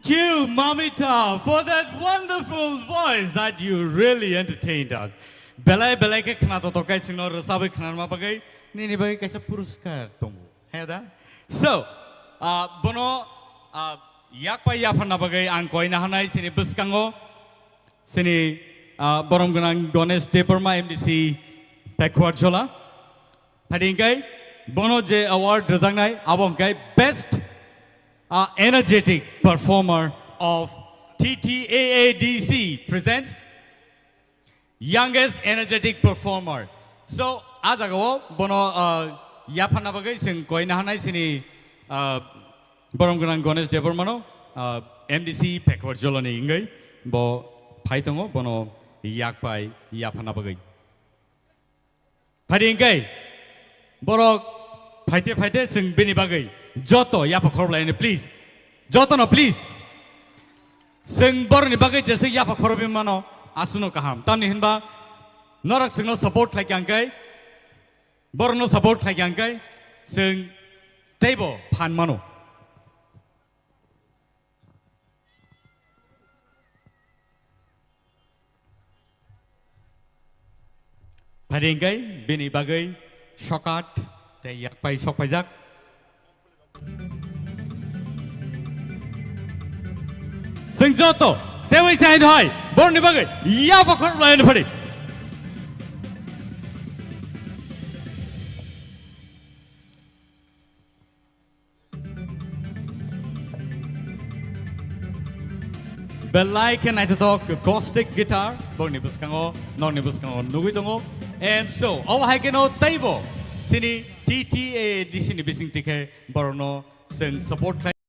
You, Mamita, for that wonderful voice that you really entertained us. Belai belai ke khana to kai sino rasabe khana ma bagai ni bagai kaisa puruskar tongu. Heda. So, bono yak pa ya phana bagai ang koi na hanai sini buskango sini borom ganang Ganesh Deparma MDC backward jola. Padingkai bono je award rajangnai abong kai best energetic performer of TTAADC presents youngest energetic performer. So ajago bono yapana bagai sing koi na hanai sini borom ganang Ganesh Deparma MDC backward jola ni ingai bo phaitongo bono yak pai yapana bagai. Padingkai borok fighte sing bini bagai joto yapa Kwplai please joto no please sing bor ni bagai jese yapa Kwplai mano asuno kaham tani hinba norak sing no support like angkai bor no support like angkai sing table pan mano Padingkai bini bagai shokat te yak pai sok pajak sing joto te wei sai hoi bor ni bagai ya pa Kwplai ni phadi belai can I talk acoustic guitar bor ni buskango non ni buskango nugui tongo and so our hikeno table sini TTA di sini bising tike borono sen support